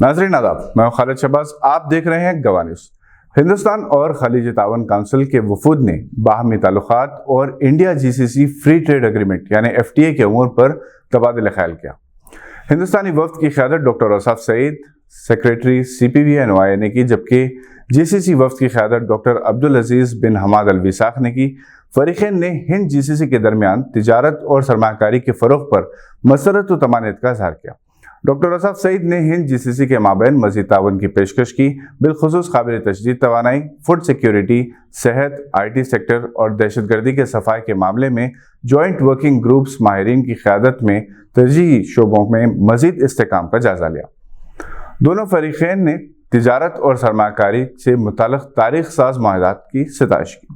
नाज़रीन आदाब, मैं खालिद शहबाज। आप देख रहे हैं गवाह न्यूज़। हिंदुस्तान और खलीज तावन काउंसिल के वफूद ने बाहमी ताल्लुकात और India GCC free trade agreement यानी FTA के अमूर पर तबादला ख्याल किया। हिंदुस्तानी वफ्द की क़यादत doctor Ausaf Saeed, secretary CPVNY ने की, जबकि GCC वफ्द की क़यादत doctor Abdul Aziz bin Hamad al Wisakh ने की। फ़रीक़ैन ने हिंद GCC के दरमियान तिजारत और सरमाकारी के फ़रोग़ पर मसरत व तमानीत का इज़हार किया। डॉक्टर औसाफ सईद ने हिंद GCC के माबैन मज़ीद तावन की पेशकश की, बिलखुसूस काबिल तशदीद तवानाई, फूड सिक्योरिटी, सेहत, IT सेक्टर और दहशतगर्दी के सफाई के मामले में जॉइंट वर्किंग ग्रुप्स माहिरीन की क़यादत में तरजीही शोबों में मज़ीद इस्तेहकाम का जायज़ा लिया। दोनों फ़रीक़ैन ने तिजारत और सरमाकारी से मुताल्लिक़ तारीख़ साज मुआहदात की सिताइश की।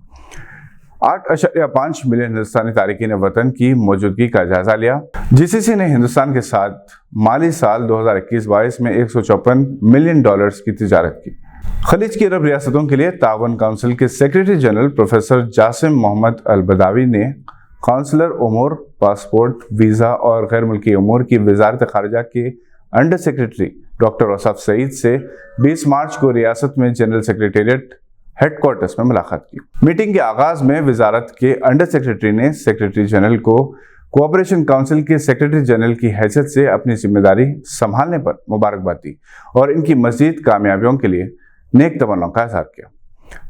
8.5 मिलियन हिंदुस्तानी तारिकीन वतन की मौजूदगी का जायजा लिया। GCC ने हिंदुस्तान के साथ माली साल 2021-22 में $154 मिलियन की तिजारत की। खलीज की अरब रियासतों के लिए तावन काउंसिल के secretary general professor Jasem Mohammed al Budaiwi ने काउंसलर उमूर, पासपोर्ट, वीज़ा और गैर मुल्की उमूर की वजारत खारजा के under secretary doctor Ausaf Saeed से 20 मार्च को रियासत में जनरल सेक्रेटेरिएट हेडक्वार्टर्स में मुलाकात की। मीटिंग के आगाज में वजारत के अंडर सेक्रेटरी ने सेक्रेटरी जनरल को कोऑपरेशन काउंसिल के सेक्रेटरी जनरल की हैसियत से अपनी जिम्मेदारी संभालने पर मुबारकबाद दी और इनकी मजीद कामयाबियों के लिए नेक तमन्नाओं का इज़हार किया।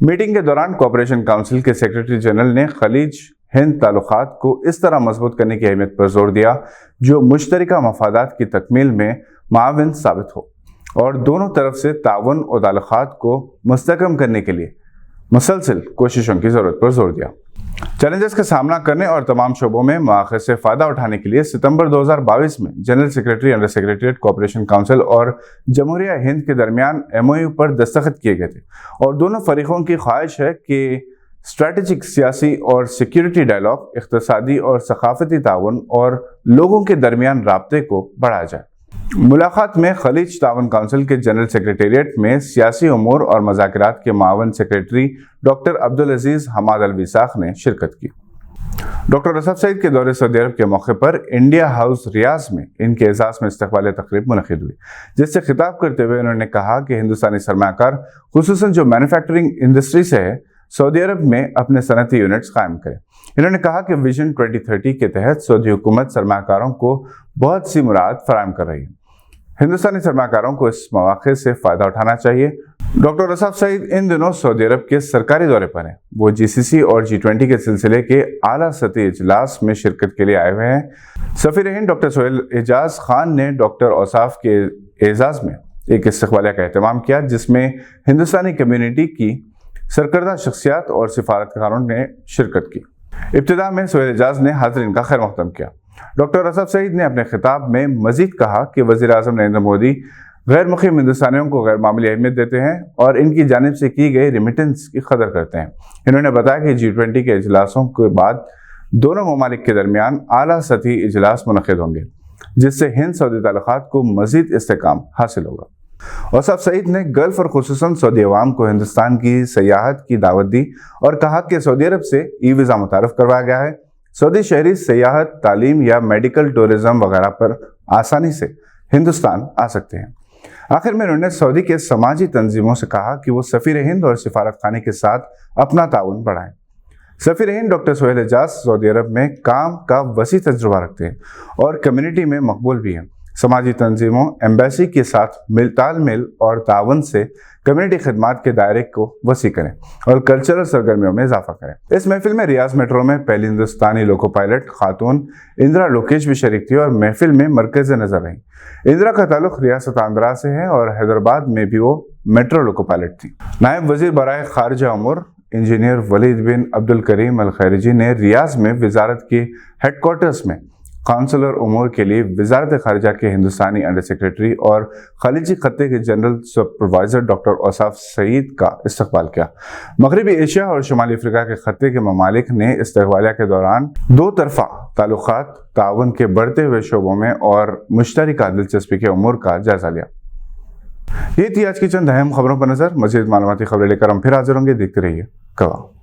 मीटिंग के दौरान कोऑपरेशन काउंसिल के सेक्रेटरी जनरल ने खलीज हिंद ताल्लुकात को इस तरह मजबूत करने की अहमियत पर जोर दिया जो मुश्तरका मफादात की तकमील में माविन साबित हो और दोनों तरफ से तावन और ताल्लुकात को मुस्तहकम करने के लिए मुसलसल कोशिशों की ज़रूरत पर जोर दिया। चैलेंजेस का सामना करने और तमाम शोबों में मौक़े से फ़ायदा उठाने के लिए सितंबर 2022 में general secretary under secretariat cooperation council और जमहूरिया हिंद के दरमियान MOU पर दस्तखत किए गए थे और दोनों फरीकों की ख्वाहिश है कि स्ट्रेटेजिक, सियासी और सिक्योरिटी डायलॉग, इक़्तिसादी और सकाफती ताउन और लोगों के दरमियान राब्ते को बढ़ाया जाए। मुलाकात में खलीज तावन काउंसिल के जनरल सेक्रेटेरिएट में सियासी उमूर और मज़ाकिरात के मावन सेक्रेटरी डॉक्टर अब्दुल अजीज़ हमाद अल विसाख ने शिरकत की। डॉक्टर औसाफ सईद के दौरे सऊदी अरब के मौके पर इंडिया हाउस रियाज में इनके एजाज़ में इस्तक़बाल तक़रीब मुनक़िद हुई, जिससे खिताब करते हुए उन्होंने कहा कि हिंदुस्तानी सरमाकार खुसूसन जो मैन्युफैक्चरिंग इंडस्ट्री से है सऊदी अरब में अपने सनती यूनिट्स कायम करें। इन्होंने कहा कि विजन 2030 के तहत सऊदी हुकूमत सरमाकारों को बहुत सी मुराद फराहम कर रही है। हिंदुस्तानी सरमाकारों को इस मौके से फ़ायदा उठाना चाहिए। डॉक्टर औसाफ सईद इन दिनों सऊदी अरब के सरकारी दौरे पर हैं। वो GCC और G20 के सिलसिले के आला सतही इजलास में शिरकत के लिए आए हुए हैं। सफ़ीर हिंद डॉक्टर सोहेल एजाज खान ने डॉक्टर औसाफ के एजाज़ में एक इस्तक़बाल का एहतमाम किया, जिसमें हिंदुस्तानी कम्यूनिटी की सरकर्दा शख्सियात और सिफारतकारों ने शिरकत की। इब्तिदा में सोहेल एजाज ने हाज़रीन का खैर मक़दम किया। डॉक्टर औसाफ सईद ने अपने खिताब में मज़ीद कहा कि वज़ीर-ए-आज़म नरेंद्र मोदी गैर मुक़ीम हिंदुस्तानियों को गैर मामूली अहमियत देते हैं और इनकी जानिब से की गई रिमिटेंस की कदर करते हैं। इन्होंने बताया कि G20 के इजलासों के बाद दोनों ममालिक के दरमियान आला सतही इजलास मुनक़िद होंगे, जिससे हिंद सऊदी ताल्लुकात को मज़ीद इस्तेहकाम हासिल होगा। औसाफ सईद ने गल्फ़ और खुसूसन सऊदी अवाम को हिंदुस्तान की सयाहत की दावत दी और कहा कि सऊदी अरब से वीज़ा मुतारफ़ करवाया गया है। सऊदी शहरी सयाहत, तालीम या मेडिकल टूरिज़म वगैरह पर आसानी से हिंदुस्तान आ सकते हैं। आखिर में उन्होंने सऊदी के समाजी तंजीमों से कहा कि वो सफ़ीर हिंद और सिफारत खाने के साथ अपना ताउन बढ़ाएं। सफ़ीर हिंद डॉक्टर सोहेल एजाज सऊदी अरब में काम का वसी तजुर्बा रखते हैं और कम्युनिटी में मकबूल भी हैं। समाजी तंजीमों, एम्बेसी के साथ तालमेल और तावन से कम्युनिटी खिदमात के दायरे को वसी करें और कल्चरल सरगर्मियों में इजाफा करें। इस महफिल में रियाज मेट्रो में पहली हिंदुस्तानी लोको पायलट खातून इंदिरा लोकेश भी शरीक थी और महफिल में मरकज़ नजर रहीं। इंदिरा का ताल्लुक रियासत आंध्रा से है और हैदराबाद में भी वो मेट्रो लोको पायलट थी। नायब वजीर बराए खारजा उमूर इंजीनियर वलीद बिन अब्दुल करीम अल खैरजी ने रियाज में वजारत के हेडक्वार्टर्स में काउंसलर उमूर के लिए वजारत खारजा के हिंदुस्तानी अंडर सेक्रेटरी और खलीजी खत्ते के general supervisor doctor Ausaf Saeed का इस्तकबाल किया। मगरबी एशिया और शुमाली अफ्रीका के खत्ते के ममालिक ने इस्तकबालिया के दौरान दो तरफा ताल्लुकात, ताउन के बढ़ते हुए शोबों में और मुश्तरका दिलचस्पी के उमूर का जायजा लिया। ये थी आज की चंद अहम खबरों पर नजर। मज़ीद मालूमाती खबरें लेकर हम फिर हाजिर होंगे। देखते रहिए गवाह।